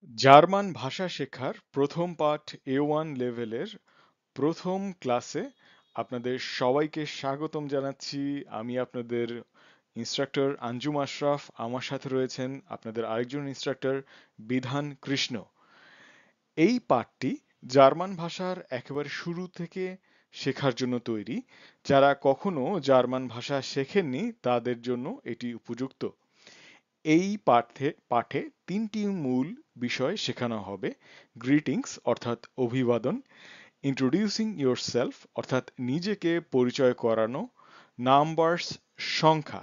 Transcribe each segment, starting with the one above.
German ভাষা শেখার প্রথম পাঠ A1 লেভেলের প্রথম ক্লাসে আপনাদের সবাইকে স্বাগতম জানাচ্ছি। আমি আপনাদের ইনস্ট্রাক্টর আঞ্জুম আশরাফ। আমার সাথে রয়েছেন আপনাদের আরেকজন ইনস্ট্রাক্টর বিধান কৃষ্ণ। এই পাঠটি জার্মান ভাষার একেবারে শুরু থেকে শেখার জন্য তৈরি। যারা কখনো জার্মান ভাষা শেখেননি তাদের জন্য এটি উপযুক্ত। এই পাঠে পাঠে তিনটি মূল বিষয় শেখানো হবে: গ্রিটিংস অর্থাৎ অভিবাদন, ইন্ট্রোডিউসিং ইয়োরসেলফ অর্থাৎ নিজেকে পরিচয় করানো, নাম্বারস সংখ্যা।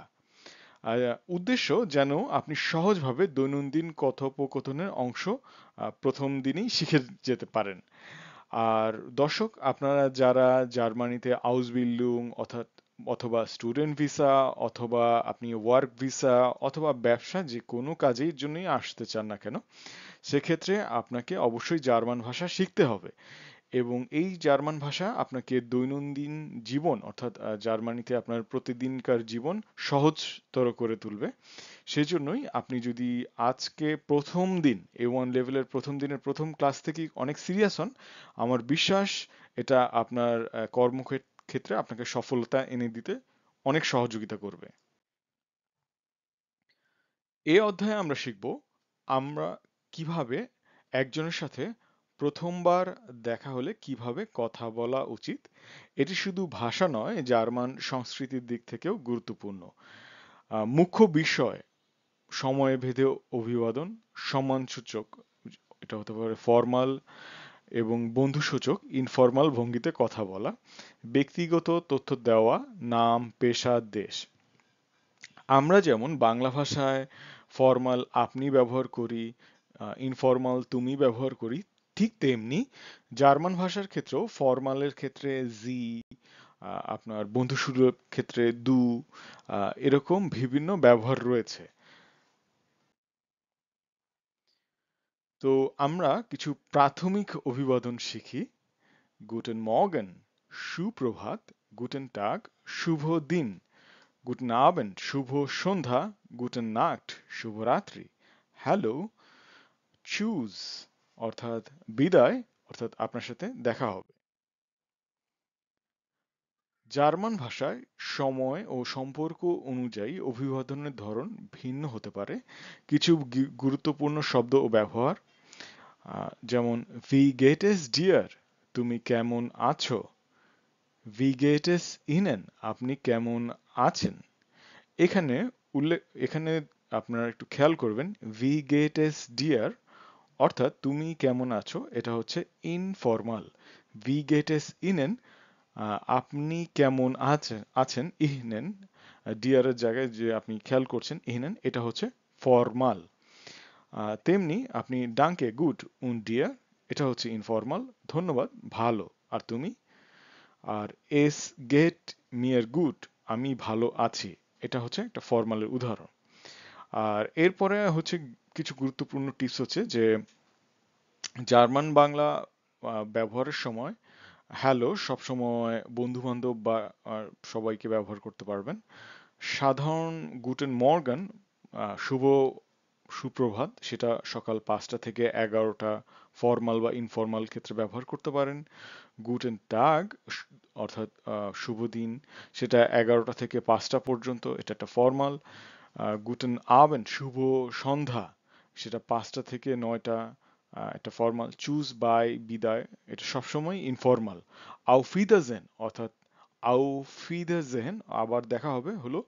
উদ্দেশ্য যেন আপনি সহজভাবে দৈনন্দিন কথোপকথনের অংশ প্রথম দিনেই শিখে যেতে পারেন। আর দর্শক, আপনারা যারা জার্মানিতে আউসবিল্ডুং অর্থাৎ অথবা স্টুডেন্ট ভিসা অথবা আপনি ওয়ার্ক ভিসা অথবা ব্যবসা যে কোনো কাজের জন্যই আসতে চান না কেন, সেক্ষেত্রে আপনাকে অবশ্যই জার্মান ভাষা শিখতে হবে। এবং এই জার্মান ভাষা আপনাকে দৈনন্দিন জীবন অর্থাৎ জার্মানিতে আপনার প্রতিদিনকার জীবন সহজতর করে তুলবে। সেজন্যই আপনি যদি আজকে প্রথম দিন A1 লেভেলের প্রথম দিনের প্রথম ক্লাস থেকেই অনেক সিরিয়াস হন, আমার বিশ্বাস এটা আপনার কর্মক্ষেত্রে আপনাকে সফলতা এনে দিতে অনেক সহযোগিতা করবে। এই অধ্যায়ে আমরা শিখব আমরা কিভাবে একজনের সাথে প্রথমবার দেখা হলে কিভাবে কথা বলা উচিত। এটি শুধু ভাষা নয়, জার্মান সংস্কৃতির দিক থেকেও গুরুত্বপূর্ণ। মুখ্য বিষয়: সময় ভেদে অভিবাদন, সম্মানসূচক, এটা হতে পারে ফর্মাল, এবং বন্ধুসূচক ইনফর্মাল ভঙ্গিতে কথা বলা, ব্যক্তিগত তথ্য দেওয়া, নাম, পেশা, দেশ। আমরা যেমন বাংলা ভাষায় ফর্মাল আপনি ব্যবহার করি, ইনফর্মাল তুমি ব্যবহার করি, ঠিক তেমনি জার্মান ভাষার ক্ষেত্রেও ফর্মালের ক্ষেত্রে জি, আপনার বন্ধুসুলভ ক্ষেত্রে দু, এরকম বিভিন্ন ব্যবহার রয়েছে। তো আমরা কিছু প্রাথমিক অভিবাদন শিখি। গুটেন মর্গেন, সুপ্রভাত; গুটেন টাগ, শুভ দিন; গুটেন আবেন্ড, শুভ সন্ধ্যা; গুটেন নাক্ট, শুভরাত্রি; হ্যালো, চুজ অর্থাৎ বিদায়, অর্থাৎ আপনার সাথে দেখা হবে। জার্মান ভাষায় সময় ও সম্পর্ক অনুযায়ী অভিবাদনের ধরন ভিন্ন হতে পারে। কিছু গুরুত্বপূর্ণ শব্দ ও ব্যবহার, যেমন ভি গেট এস ডিয়ার, তুমি কেমন আছো; ভি গেট এস ইনেন, আপনি কেমন আছেন। এখানে এখানে আপনারা একটু খেয়াল করবেন, ভি গেট এস ডিয়ার অর্থাৎ তুমি কেমন আছো, এটা হচ্ছে ইনফর্মাল। ভি গেট এস ইনেন, আপনি কেমন আছেন ইহনেন, ডিয়ারের জায়গায় যে আপনি খেয়াল করছেন ইহনেন, এটা হচ্ছে ফর্মাল। তেমনি আপনি ডাঙ্কে গুড উন ডিয়ার, এটা হচ্ছে ইনফর্মাল, ধন্যবাদ, ভালো, আর তুমি। আর এস গেট মিয়ার গুড, আমি ভালো আছি, এটা হচ্ছে একটা ফর্মালের উদাহরণ। আর এরপরে হচ্ছে কিছু গুরুত্বপূর্ণ টিপস হচ্ছে যে জার্মান বাংলা ব্যবহারের সময় হ্যালো সবসময় বন্ধু বান্ধব বা সবাইকে ব্যবহার করতে পারবেন। সাধারণ গুটেন মর্গান, শুভ সুপ্রভাত, সেটা সকাল 5টা থেকে 11টা ফর্মাল বা ইনফর্মাল ক্ষেত্রে ব্যবহার করতে পারেন। গুটেন টাগ অর্থাৎ শুভ দিন, সেটা 11টা থেকে 5টা পর্যন্ত, এটা একটা ফর্মাল। গুটেন আবেন্ড, শুভ সন্ধ্যা, সেটা 5টা থেকে 9টা, একটা ফর্মাল। চুজ বাই, বিদায়, এটা সবসময় ইনফর্মাল। আউফিদাজেন অর্থাৎ আউফিদাজেন, আবার দেখা হবে, হলো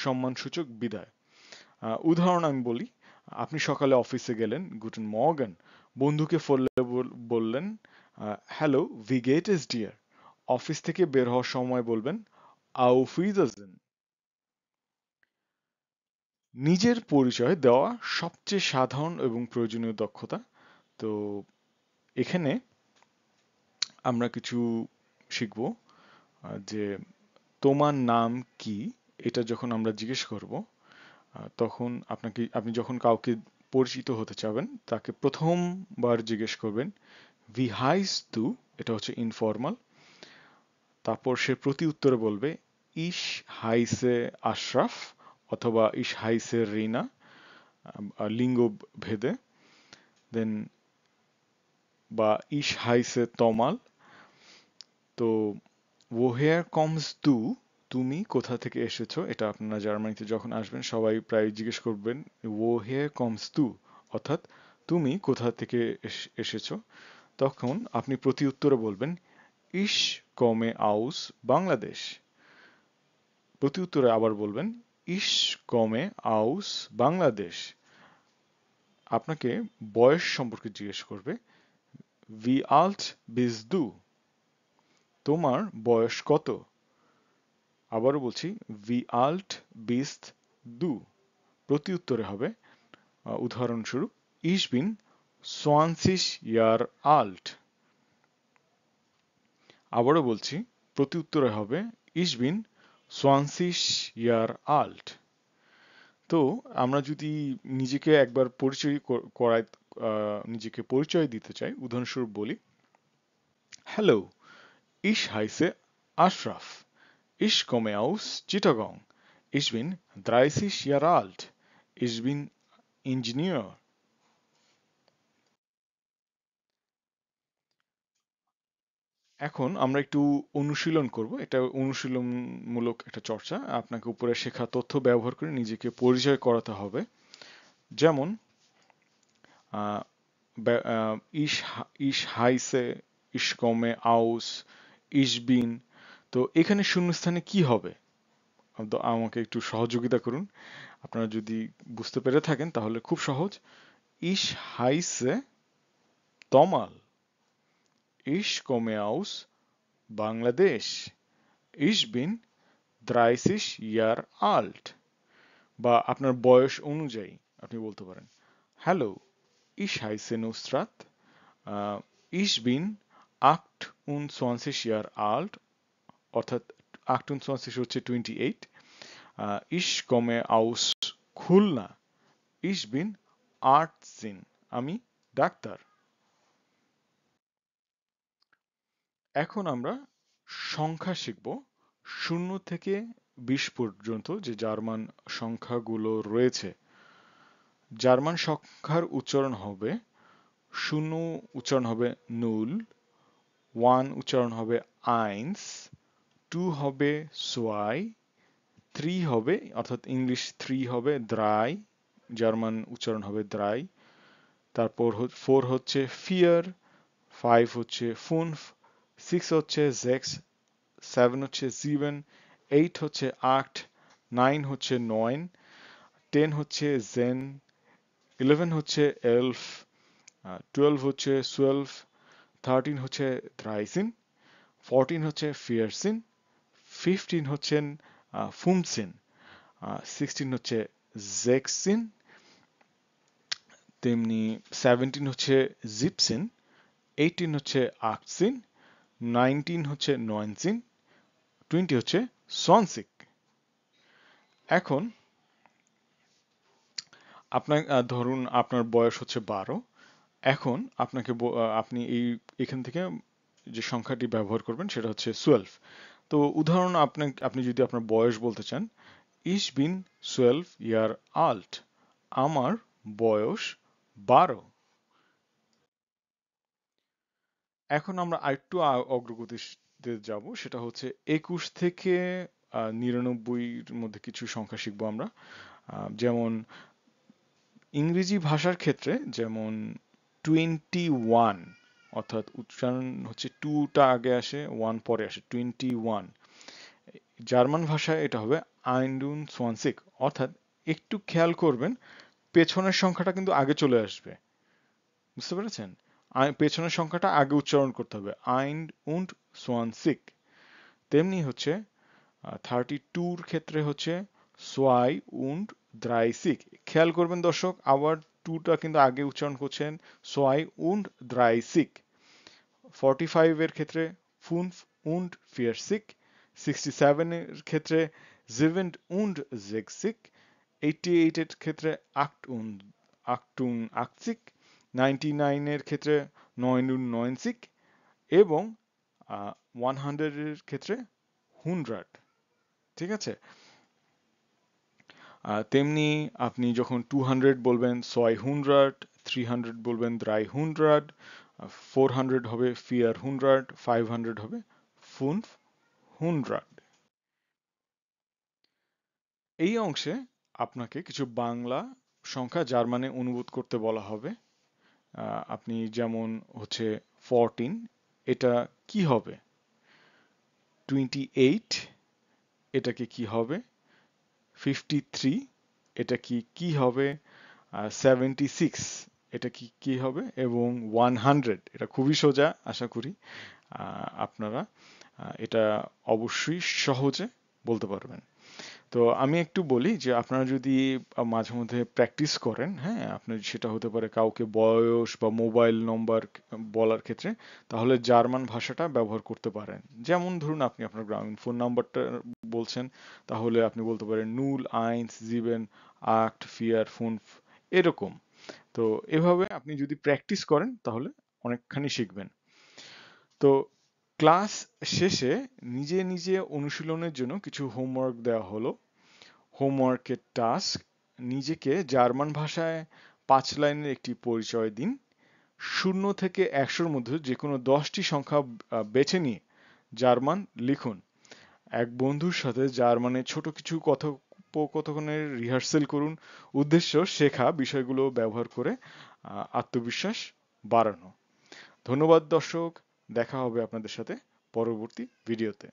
সম্মানসূচক বিদায়। উদাহরণ আমি বলি, আপনি সকালে অফিসে গেলেন, গুটেন মর্গান; বন্ধুকে ফলে বললেন hello, we get as dear; office থেকে বের হওয়ার সময় বলবেন আউফিদাজেন। নিজের পরিচয় দেওয়া সবচেয়ে সাধারণ এবং প্রয়োজনীয় দক্ষতা। তো এখানে আমরা কিছু শিখব, যে তোমার নাম কি, এটা যখন আমরা জিজ্ঞেস করব, তখন আপনি যখন কাউকে পরিচিত হতে চাবেন তাকে প্রথমবার জিজ্ঞেস করবেন ভি হাইস তু, এটা হচ্ছে ইনফর্মাল। তারপর সে প্রতি উত্তরে বলবে ইশ হাইসে আশরাফ অথবা ইশ হাইসে রিনা, লিঙ্গ ভেদে। দেন বা ইশ হাইসে তমাল। তো woher kommst du, তুমি কোথা থেকে এসেছো, এটা আপনারা জার্মানিতে যখন আসবেন সবাই প্রায় জিজ্ঞেস করবেন woher kommst du, অর্থাৎ তুমি কোথা থেকে এসেছো। তখন আপনি প্রতি উত্তরে বলবেন ich komme aus বাংলাদেশ। প্রতি উত্তরে আবার বলবেন ich komme aus বাংলাদেশ। আপনাকে বয়স সম্পর্কে জিজ্ঞেস করবে wie alt bist du, তোমার বয়স কত। আবারও বলছি wie alt bist du। প্রতি উত্তরে হবে উদাহরণস্বরূপ ich bin 20 Jahre alt। আবারও বলছি প্রতি উত্তরে হবে ich bin 20 Jahre alt। তো আমরা যদি নিজেকে একবার পরিচয় করাই, নিজেকে পরিচয় দিতে চাই, উদাহরণস্বরূপ বলি hello, ich heiße Ashraf, ich komme aus Chittagong, ich bin 30 Jahre alt, ich bin Ingenieur। এখন আমরা একটু অনুশীলন করব, এটা অনুশীলনমূলক একটা চর্চা। আপনাকে উপরে শেখা তথ্য ব্যবহার করে নিজেকে পরিচয় করাতে হবে। যেমন আহ, ich heiße, ich komme aus, ich bin। তো এখানে শূন্যস্থানে কি হবে? তো আমাকে একটু সহযোগিতা করুন। আপনারা যদি বুঝতে পেরে থাকেন তাহলে খুব সহজ। ich heiße তমাল, ich komme aus Bangladesh, ich bin 30 Jahre alt। বা আপনার বয়স অনুযায়ী আপনি বলতে পারেন hello, ich heiße Nusrat, ich bin 28 Jahre alt, অর্থাৎ 28 হচ্ছে 28। ich komme aus Khulna, ich bin 18, আমি ডাক্তার। এখন আমরা সংখ্যা শিখব। 0 থেকে 20 পর্যন্ত যে জার্মান সংখ্যাগুলো রয়েছে, জার্মান সংখ্যার উচ্চারণ হবে 0 উচ্চারণ হবে নুল, 1 উচ্চারণ হবে আইন্স, 2 হবে সোয়াই, 3 হবে অর্থাৎ ইংলিশ 3 হবে দ্রাই, জার্মান উচ্চারণ হবে দ্রাই। তারপর 4 হচ্ছে ফিয়ার, 5 হচ্ছে ফুনফ, 6 হচ্ছে জেক্স, 7 হচ্ছে সিভেন, 8 হচ্ছে আট, 9 হচ্ছে নয়ন, 10 হচ্ছে জেন, 11 হচ্ছে এলফ, 12 হচ্ছে সোয়েলফ, 13 হচ্ছে দ্রাইসিন, 14 হচ্ছে ফিয়ারসিন, 15 হচ্ছেন ফুমসিন, 16 হচ্ছে জেক্সিন, তেমনি 17 হচ্ছে জিপসিন, 18 হচ্ছে আকসিন, 19 হচ্ছে নয়নসিন, 20 হচ্ছে সনসিক। এখন আপনার ধরুন আপনার বয়স হচ্ছে 12। এখন আপনি এখান থেকে যে সংখ্যাটি ব্যবহার করবেন সেটা হচ্ছে 12। তো উদাহরণ আপনি যদি আপনার বয়স বলতে চান ich bin 12 Jahre alt, আমার বয়স 12। এখন আমরা আরেকটু অগ্রগতিতে যাব, সেটা হচ্ছে 21 থেকে 99-র মধ্যে কিছু সংখ্যা শিখবো আমরা। যেমন ইংরেজি ভাষার ক্ষেত্রে যেমন 21, অর্থাৎ উচ্চারণ হচ্ছে 2টা আগে আসে 1 পরে আসে 21। জার্মান ভাষায় এটা হবে 21, অর্থাৎ একটু খেয়াল করবেন পেছনের সংখ্যাটা কিন্তু আগে চলে আসবে, বুঝতে পেরেছেন? পেছনের সংখ্যাটা আগে উচ্চারণ করতে হবে 21। তেমনি হচ্ছে 32-র ক্ষেত্রে হচ্ছে 32। খেয়াল করবেন দর্শক, আবার 2টা কিন্তু আগে উচ্চারণ করছেন 32। 45 এর ক্ষেত্রে 45। 67 এর ক্ষেত্রে 67। 88 এর ক্ষেত্রে 88। 99 এর ক্ষেত্রে 99 এবং 100 এর ক্ষেত্রে 100। ঠিক আছে? তেমনি আপনি যখন 200 বলবেন 600, 300 বলবেন 300, 400 হবে 400, 500 হবে 500। এই অংশে আপনাকে কিছু বাংলা সংখ্যা জার্মানে অনুবাদ করতে বলা হবে। আপনি যেমন হচ্ছে 14, এটা কি হবে? 28, এটাকে কি হবে? 53, এটা কি হবে? 76, এটা কি হবে? এবং 100, এটা খুবই সোজা, আশা করি আপনারা এটা অবশ্যই সহজে বলতে পারবেন। তো আমি একটু বলি যে আপনারা যদি মাঝে মধ্যে প্র্যাকটিস করেন, হ্যাঁ, আপনার সেটা হতে পারে কাউকে বয়স বা মোবাইল নম্বর বলার ক্ষেত্রে, তাহলে জার্মান ভাষাটা ব্যবহার করতে পারেন। যেমন ধরুন আপনি আপনার গ্রামীণ ফোন নাম্বারটা বলছেন, তাহলে আপনি বলতে পারেন 01785, এরকম। তো এভাবে আপনি যদি প্র্যাকটিস করেন তাহলে অনেকখানি শিখবেন। তো ক্লাস শেষে নিজে নিজে অনুশীলনের জন্য কিছু হোমওয়ার্ক দেওয়া হলো। হোমওয়ার্কের টাস্ক: নিজেকে জার্মান ভাষায় 5 লাইনের একটি পরিচয় দিন। 0 থেকে 100-র মধ্যে যে কোনো 10টি সংখ্যা বেছে নিয়ে জার্মান লিখুন। এক বন্ধুর সাথে জার্মানে ছোট কিছু কথোপকথনের রিহার্সেল করুন। উদ্দেশ্য শেখা বিষয়গুলো ব্যবহার করে আত্মবিশ্বাস বাড়ানো। ধন্যবাদ দর্শক, দেখা হবে আপনাদের সাথে পরবর্তী ভিডিওতে।